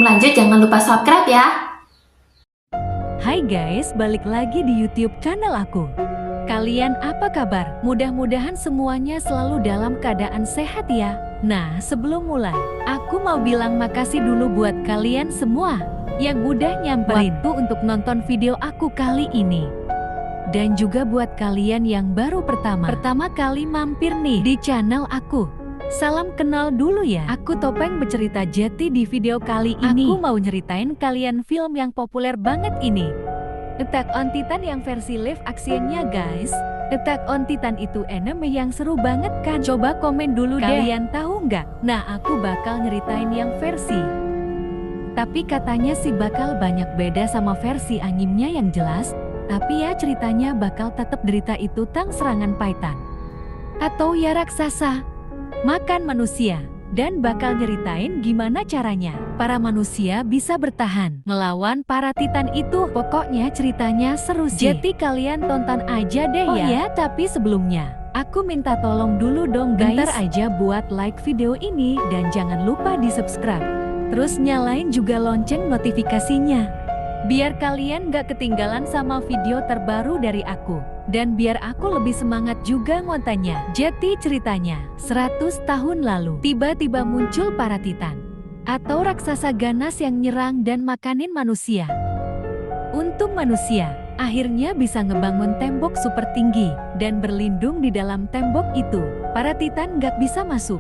lanjut jangan lupa subscribe ya. Hai guys, balik lagi di YouTube channel aku. Kalian apa kabar? Mudah-mudahan semuanya selalu dalam keadaan sehat ya. Nah, sebelum mulai, aku mau bilang makasih dulu buat kalian semua yang udah nyamperin waktu untuk nonton video aku kali ini. Dan juga buat kalian yang baru pertama kali mampir nih di channel aku. Salam kenal dulu ya. Aku Topeng bercerita Jati. Di video kali ini aku mau nyeritain kalian film yang populer banget ini, Attack on Titan yang versi live actionnya guys. Attack on Titan itu anime yang seru banget kan? Coba komen dulu deh, kalian tahu nggak? Nah, aku bakal nyeritain yang versi, tapi katanya sih bakal banyak beda sama versi animenya yang jelas. Tapi ya ceritanya bakal tetap derita itu tang serangan Titan atau ya raksasa makan manusia. Dan bakal nyeritain gimana caranya para manusia bisa bertahan melawan para titan itu. Pokoknya ceritanya seru sih. Jadi kalian tonton aja deh ya. Oh ya, tapi sebelumnya aku minta tolong dulu dong guys. Bentar aja buat like video ini dan jangan lupa di subscribe. Terus nyalain juga lonceng notifikasinya, biar kalian gak ketinggalan sama video terbaru dari aku. Dan biar aku lebih semangat juga ngontennya. Jadi ceritanya 100 tahun lalu tiba-tiba muncul para titan atau raksasa ganas yang nyerang dan makanin manusia. Untung manusia akhirnya bisa ngebangun tembok super tinggi dan berlindung di dalam tembok itu. Para titan gak bisa masuk.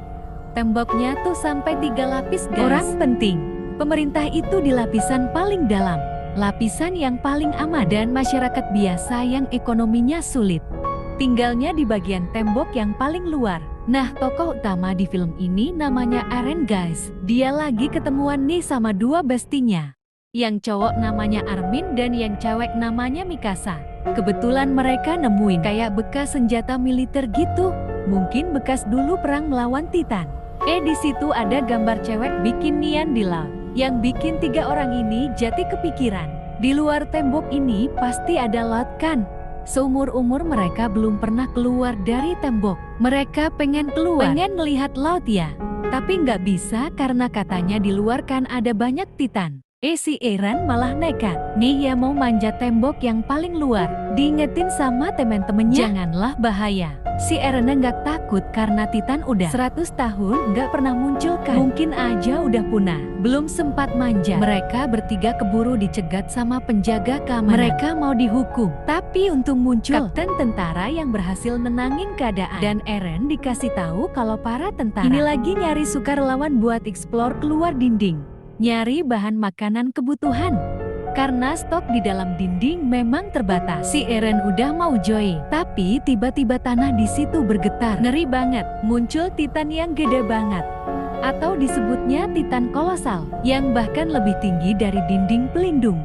Temboknya tuh sampai 3 lapis guys. Orang penting, pemerintah itu di lapisan paling dalam, lapisan yang paling aman, dan masyarakat biasa yang ekonominya sulit tinggalnya di bagian tembok yang paling luar. Nah, tokoh utama di film ini namanya Eren guys. Dia lagi ketemuan nih sama dua bestinya. Yang cowok namanya Armin dan yang cewek namanya Mikasa. Kebetulan mereka nemuin kayak bekas senjata militer gitu. Mungkin bekas dulu perang melawan Titan. Di situ ada gambar cewek bikinian di laut. Yang bikin 3 orang ini jadi kepikiran, di luar tembok ini pasti ada laut kan? Seumur-umur mereka belum pernah keluar dari tembok. Mereka pengen keluar, pengen melihat laut ya. Tapi nggak bisa karena katanya di luar kan ada banyak titan. Si Eren malah nekat nih ya mau manjat tembok yang paling luar. Diingetin sama temen-temennya, janganlah bahaya. Si Eren nggak takut karena Titan udah 100 tahun nggak pernah muncul kan. Mungkin aja udah punah, belum sempat manja. Mereka bertiga keburu dicegat sama penjaga keamanan. Mereka mau dihukum, tapi untung muncul kapten tentara yang berhasil nenangin keadaan. Dan Eren dikasih tahu kalau para tentara ini lagi nyari sukarelawan buat explore keluar dinding, nyari bahan makanan kebutuhan. Karena stok di dalam dinding memang terbatas. Si Eren udah mau join, tapi tiba-tiba tanah di situ bergetar. Ngeri banget, muncul titan yang gede banget, atau disebutnya titan kolosal, yang bahkan lebih tinggi dari dinding pelindung.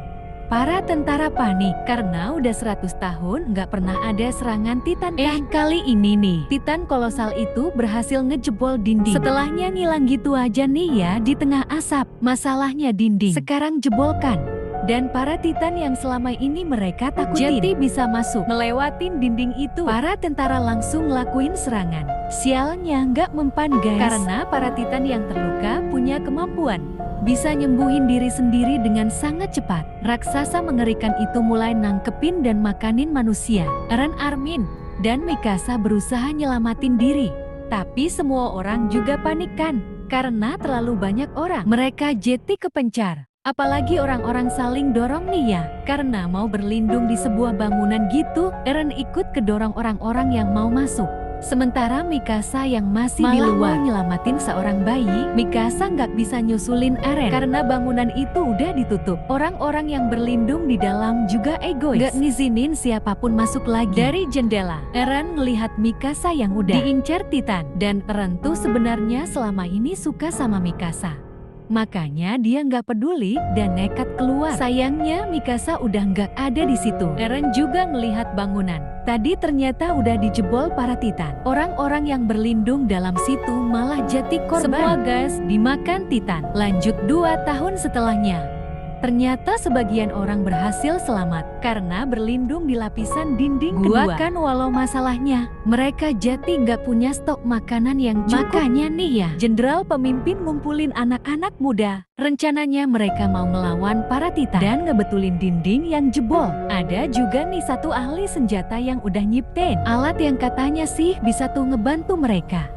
Para tentara panik karena udah 100 tahun nggak pernah ada serangan titan kan. Kali ini nih, titan kolosal itu berhasil ngejebol dinding. Setelahnya ngilang gitu aja nih ya di tengah asap. Masalahnya dinding sekarang jebolkan. Dan para titan yang selama ini mereka takutin jadi bisa masuk melewatin dinding itu. Para tentara langsung ngelakuin serangan. Sialnya nggak mempan guys, karena para titan yang terluka punya kemampuan bisa nyembuhin diri sendiri dengan sangat cepat. Raksasa mengerikan itu mulai nangkepin dan makanin manusia. Eren, Armin, dan Mikasa berusaha nyelamatin diri. Tapi semua orang juga panik kan, karena terlalu banyak orang. Mereka jadi kepencar. Apalagi orang-orang saling dorong nih ya, karena mau berlindung di sebuah bangunan gitu. Eren ikut kedorong orang-orang yang mau masuk. Sementara Mikasa yang masih di luar nyelamatin seorang bayi. Mikasa nggak bisa nyusulin Eren karena bangunan itu udah ditutup. Orang-orang yang berlindung di dalam juga egois, nggak ngizinin siapapun masuk lagi dari jendela. Eren ngelihat Mikasa yang udah diincar Titan, dan Eren tuh sebenarnya selama ini suka sama Mikasa. Makanya dia nggak peduli dan nekat keluar. Sayangnya Mikasa udah nggak ada di situ. Eren juga ngelihat bangunan tadi ternyata udah dijebol para titan. Orang-orang yang berlindung dalam situ malah jadi korban. Semua gas dimakan titan. Lanjut 2 tahun setelahnya, Ternyata sebagian orang berhasil selamat karena berlindung di lapisan dinding kedua. Kan walau masalahnya, mereka Jati nggak punya stok makanan yang cukup. Makanya nih ya, jenderal pemimpin ngumpulin anak-anak muda. Rencananya mereka mau melawan para titan dan ngebetulin dinding yang jebol. Ada juga nih satu ahli senjata yang udah nyiptain alat yang katanya sih bisa tuh ngebantu mereka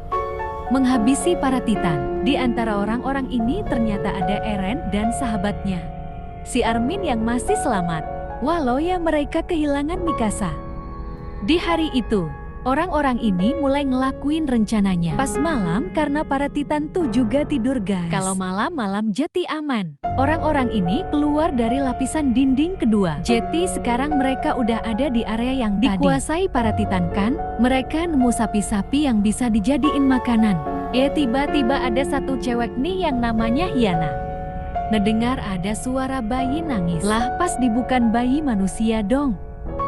menghabisi para titan. Di antara orang-orang ini ternyata ada Eren dan sahabatnya, si Armin yang masih selamat, walau ya mereka kehilangan Mikasa. Di hari itu, orang-orang ini mulai ngelakuin rencananya. Pas malam karena para titan tuh juga tidur guys. Kalau malam-malam Jati aman. Orang-orang ini keluar dari lapisan dinding kedua. Jati sekarang mereka udah ada di area yang dikuasai para titan kan. Mereka nemu sapi-sapi yang bisa dijadiin makanan. Tiba-tiba ada satu cewek nih yang namanya Hyana. Ngedengar ada suara bayi nangis. Lah pas bukan bayi manusia dong,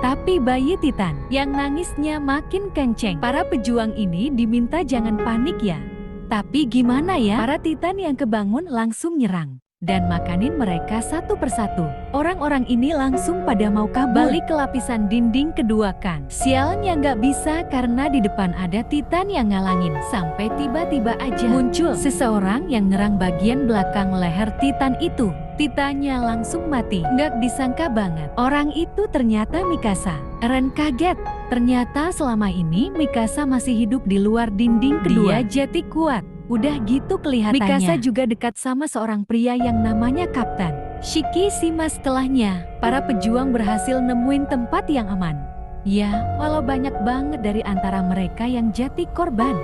tapi bayi titan yang nangisnya makin kenceng. Para pejuang ini diminta jangan panik ya. Tapi gimana ya? Para titan yang kebangun langsung nyerang dan makanin mereka satu persatu. Orang-orang ini langsung pada mau kabur balik ke lapisan dinding kedua kan. Sialnya nggak bisa karena di depan ada titan yang ngalangin. Sampai tiba-tiba aja muncul seseorang yang nyerang bagian belakang leher titan itu. Titannya langsung mati. Nggak disangka banget, orang itu ternyata Mikasa. Eren kaget. Ternyata selama ini Mikasa masih hidup di luar dinding kedua. Dia Jati kuat. Udah gitu kelihatannya Mikasa juga dekat sama seorang pria yang namanya Kapten Shikishima. Setelahnya, para pejuang berhasil nemuin tempat yang aman. Ya, walau banyak banget dari antara mereka yang Jati korban.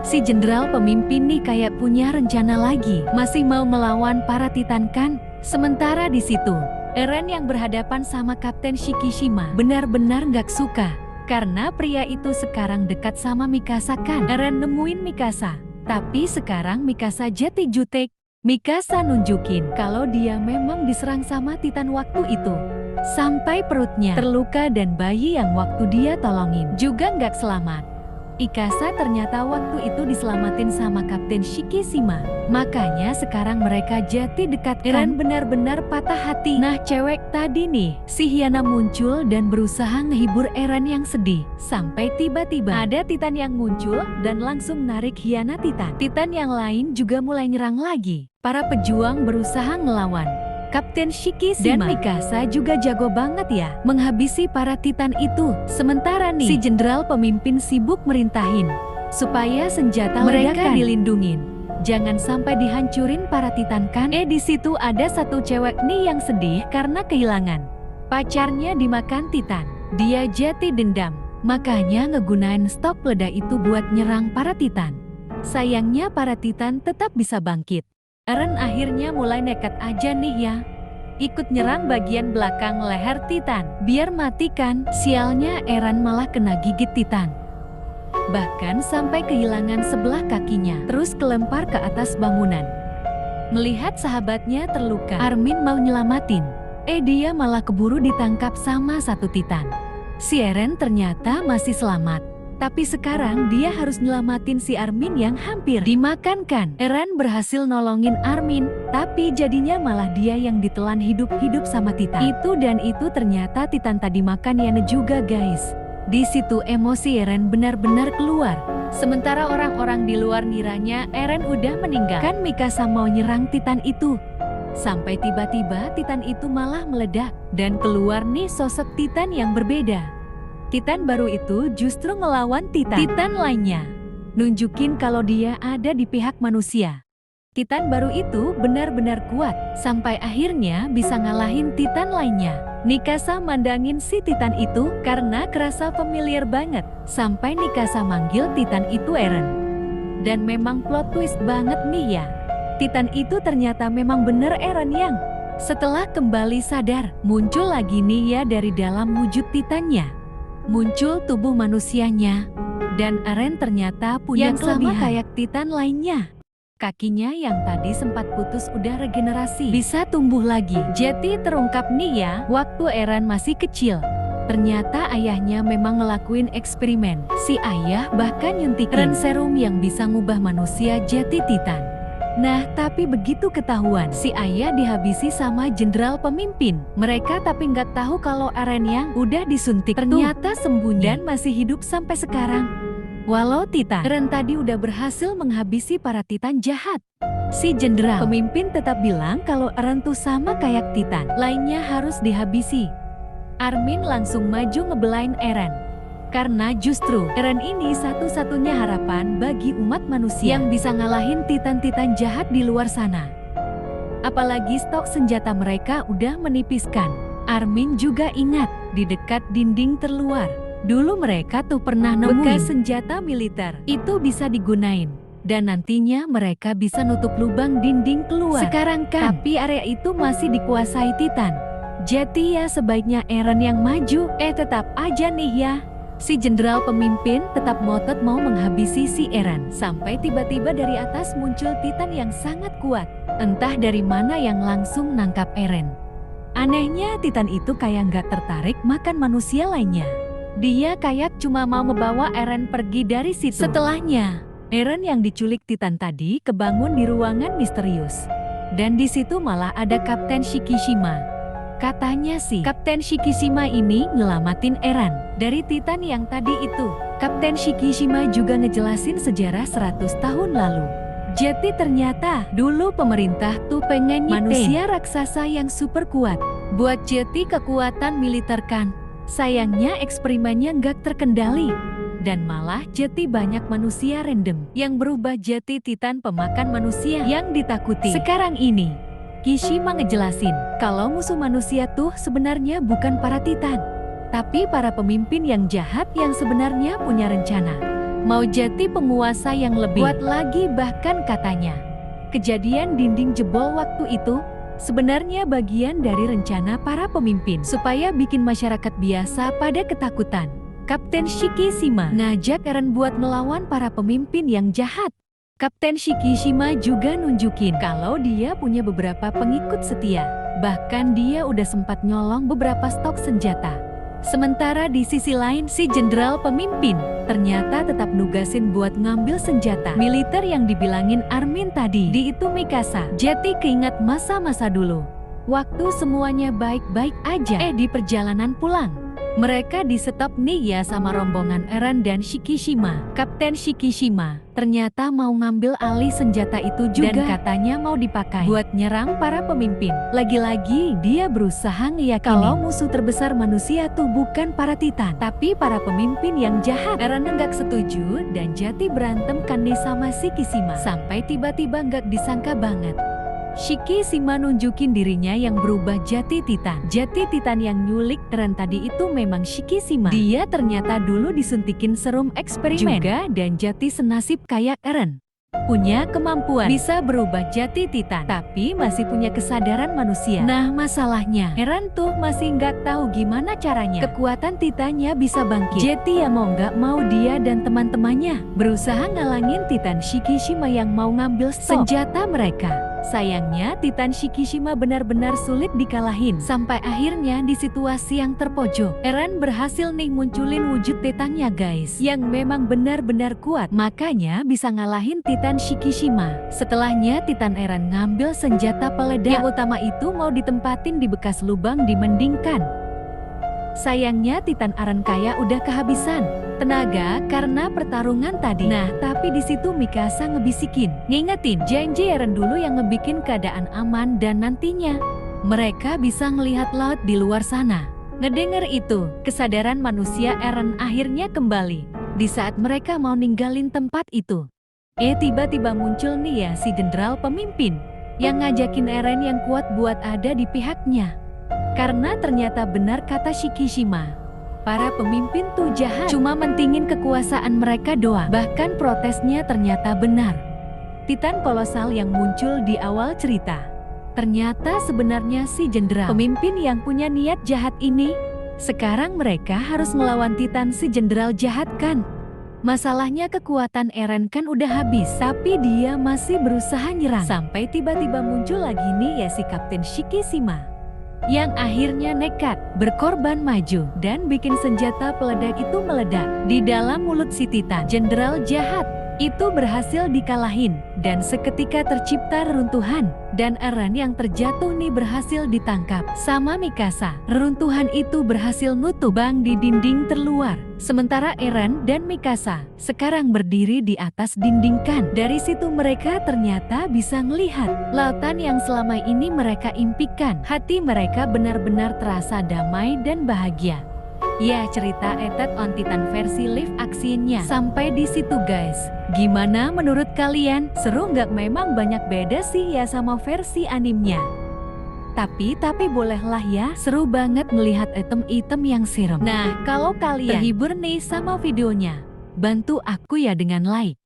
Si jenderal pemimpin nih kayak punya rencana lagi. Masih mau melawan para titan kan? Sementara di situ, Eren yang berhadapan sama Kapten Shikishima benar-benar gak suka. Karena pria itu sekarang dekat sama Mikasa kan? Eren nemuin Mikasa. Tapi sekarang Mikasa Jati jutek. Mikasa nunjukin kalau dia memang diserang sama titan waktu itu. Sampai perutnya terluka dan bayi yang waktu dia tolongin juga nggak selamat. Mikasa ternyata waktu itu diselamatin sama Kapten Shikishima. Makanya sekarang mereka Jati dekat kan? Eren benar-benar patah hati. Nah cewek tadi nih, si Hyana muncul dan berusaha ngehibur Eren yang sedih. Sampai tiba-tiba ada titan yang muncul dan langsung narik Hyana titan. Titan yang lain juga mulai nyerang lagi. Para pejuang berusaha ngelawan. Kapten Shikishima dan Mikasa juga jago banget ya menghabisi para titan itu. Sementara nih, si jenderal pemimpin sibuk merintahin supaya senjata mereka dilindungin. Jangan sampai dihancurin para titan kan? Di situ ada satu cewek nih yang sedih karena kehilangan pacarnya dimakan titan. Dia Jati dendam, makanya ngegunain stok peledak itu buat nyerang para titan. Sayangnya para titan tetap bisa bangkit. Eren akhirnya mulai nekat aja nih ya, ikut nyerang bagian belakang leher titan. Biar mati kan, sialnya Eren malah kena gigit titan. Bahkan sampai kehilangan sebelah kakinya, terus kelempar ke atas bangunan. Melihat sahabatnya terluka, Armin mau nyelamatin. Dia malah keburu ditangkap sama satu titan. Si Eren ternyata masih selamat. Tapi sekarang dia harus nyelamatin si Armin yang hampir dimakankan. Eren berhasil nolongin Armin, tapi jadinya malah dia yang ditelan hidup-hidup sama titan. Itu ternyata titan tadi makan Yana juga guys. Di situ emosi Eren benar-benar keluar. Sementara orang-orang di luar ngiranya Eren udah meninggal. Kan Mikasa mau nyerang titan itu. Sampai tiba-tiba titan itu malah meledak. Dan keluar nih sosok titan yang berbeda. Titan baru itu justru ngelawan titan lainnya. Nunjukin kalau dia ada di pihak manusia. Titan baru itu benar-benar kuat. Sampai akhirnya bisa ngalahin titan lainnya. Mikasa mandangin si titan itu karena kerasa familiar banget. Sampai Mikasa manggil titan itu Eren. Dan memang plot twist banget nih ya. Titan itu ternyata memang bener Eren yang setelah kembali sadar, muncul lagi nih ya dari dalam wujud titannya. Muncul tubuh manusianya, dan Eren ternyata punya yang sama kayak titan lainnya. Kakinya yang tadi sempat putus udah regenerasi, bisa tumbuh lagi. Jati terungkap nih ya, waktu Eren masih kecil. Ternyata ayahnya memang ngelakuin eksperimen. Si ayah bahkan nyuntikin Eren serum yang bisa ngubah manusia jadi titan. Nah, tapi begitu ketahuan si ayah dihabisi sama jenderal pemimpin, mereka tapi nggak tahu kalau Eren yang udah disuntik ternyata sembunyi dan masih hidup sampai sekarang. Walau Titan Eren tadi udah berhasil menghabisi para Titan jahat, si jenderal pemimpin tetap bilang kalau Eren tuh sama kayak Titan lainnya harus dihabisi. Armin langsung maju ngebelain Eren. Karena justru Eren ini satu-satunya harapan bagi umat manusia yang bisa ngalahin Titan-Titan jahat di luar sana. Apalagi stok senjata mereka udah menipiskan. Armin juga ingat di dekat dinding terluar. Dulu mereka tuh pernah nemuin bekas senjata militer. Itu bisa digunain. Dan nantinya mereka bisa nutup lubang dinding keluar. Sekarang kan, tapi area itu masih dikuasai Titan. Jadi ya sebaiknya Eren yang maju. Tetap aja nih ya. Si jenderal pemimpin tetap ngotot mau menghabisi si Eren. Sampai tiba-tiba dari atas muncul Titan yang sangat kuat. Entah dari mana yang langsung nangkap Eren. Anehnya Titan itu kayak nggak tertarik makan manusia lainnya. Dia kayak cuma mau membawa Eren pergi dari situ. Setelahnya, Eren yang diculik Titan tadi kebangun di ruangan misterius. Dan di situ malah ada Kapten Shikishima. Katanya sih, Kapten Shikishima ini ngelamatin Eren dari Titan yang tadi itu. Kapten Shikishima juga ngejelasin sejarah 100 tahun lalu. Jadi ternyata dulu pemerintah tuh pengen manusia raksasa yang super kuat buat jadi kekuatan militer kan. Sayangnya eksperimennya nggak terkendali. Dan malah jadi banyak manusia random yang berubah jadi Titan pemakan manusia yang ditakuti. Sekarang ini Kishima ngejelasin kalau musuh manusia tuh sebenarnya bukan para Titan, tapi para pemimpin yang jahat yang sebenarnya punya rencana mau jadi penguasa yang lebih kuat lagi. Bahkan katanya kejadian dinding jebol waktu itu sebenarnya bagian dari rencana para pemimpin supaya bikin masyarakat biasa pada ketakutan. Kapten Shikishima ngajak Eren buat melawan para pemimpin yang jahat. Kapten Shikishima juga nunjukin kalau dia punya beberapa pengikut setia. Bahkan dia udah sempat nyolong beberapa stok senjata. Sementara di sisi lain si jenderal pemimpin ternyata tetap nugasin buat ngambil senjata militer yang dibilangin Armin tadi. Di itu Mikasa jadi keinget masa-masa dulu. Waktu semuanya baik-baik aja. Di perjalanan pulang, mereka di-stop nih ya sama rombongan Eren dan Shikishima. Kapten Shikishima ternyata mau ngambil alih senjata itu juga. Dan katanya mau dipakai buat nyerang para pemimpin. Lagi-lagi dia berusaha ngeyakinin kalau musuh terbesar manusia tuh bukan para Titan, tapi para pemimpin yang jahat. Eren nggak setuju dan jadi berantem kan nih sama Shikishima. Sampai tiba-tiba nggak disangka banget Shikishima nunjukin dirinya yang berubah jadi Titan. Jadi Titan yang nyulik Eren tadi itu memang Shikishima. Dia ternyata dulu disuntikin serum eksperimen juga dan jadi senasib kayak Eren. Punya kemampuan bisa berubah jadi Titan, tapi masih punya kesadaran manusia. Nah masalahnya, Eren tuh masih nggak tahu gimana caranya kekuatan Titannya bisa bangkit. Jadi ya mau nggak mau dia dan teman-temannya berusaha ngalangin Titan Shikishima yang mau ngambil senjata mereka. Sayangnya Titan Shikishima benar-benar sulit dikalahin. Sampai akhirnya di situasi yang terpojok, Eren berhasil nih munculin wujud Titannya guys, yang memang benar-benar kuat. Makanya bisa ngalahin Titan Shikishima. Setelahnya Titan Eren ngambil senjata peledak yang utama itu mau ditempatin di bekas lubang dimendingkan. Sayangnya Titan Eren kayak udah kehabisan tenaga karena pertarungan tadi. Nah, tapi di situ Mikasa ngebisikin, ngingetin janji Eren dulu yang ngebikin keadaan aman dan nantinya mereka bisa ngelihat laut di luar sana. Ngedenger itu, kesadaran manusia Eren akhirnya kembali di saat mereka mau ninggalin tempat itu. Tiba-tiba muncul nih ya si jenderal pemimpin yang ngajakin Eren yang kuat buat ada di pihaknya. Karena ternyata benar kata Shikishima, para pemimpin tuh jahat, cuma mentingin kekuasaan mereka doang. Bahkan protesnya ternyata benar. Titan kolosal yang muncul di awal cerita ternyata sebenarnya si jenderal pemimpin yang punya niat jahat ini. Sekarang mereka harus melawan Titan si jenderal jahat kan. Masalahnya kekuatan Eren kan udah habis, tapi dia masih berusaha nyerang. Sampai tiba-tiba muncul lagi nih ya si Kapten Shikishima yang akhirnya nekat berkorban maju dan bikin senjata peledak itu meledak di dalam mulut si Titan jenderal jahat. itu berhasil dikalahin, dan seketika tercipta reruntuhan, dan Eren yang terjatuh nih berhasil ditangkap sama Mikasa. Reruntuhan itu berhasil nutup bang di dinding terluar, sementara Eren dan Mikasa sekarang berdiri di atas dinding kan. Dari situ mereka ternyata bisa melihat lautan yang selama ini mereka impikan. Hati mereka benar-benar terasa damai dan bahagia. Ya, cerita Attack on Titan versi live actionnya sampai di situ guys. Gimana menurut kalian? Seru nggak? Memang banyak beda sih ya sama versi animenya. Tapi bolehlah ya, seru banget melihat item-item yang serem. Nah, kalau kalian terhibur nih sama videonya, bantu aku ya dengan like,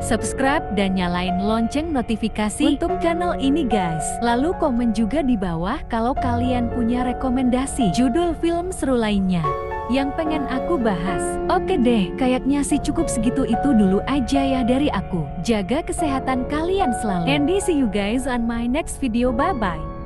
subscribe, dan nyalain lonceng notifikasi untuk channel ini guys. Lalu komen juga di bawah kalau kalian punya rekomendasi judul film seru lainnya yang pengen aku bahas. Oke deh, kayaknya sih cukup segitu itu dulu aja ya dari aku. Jaga kesehatan kalian selalu. And see you guys on my next video. Bye-bye.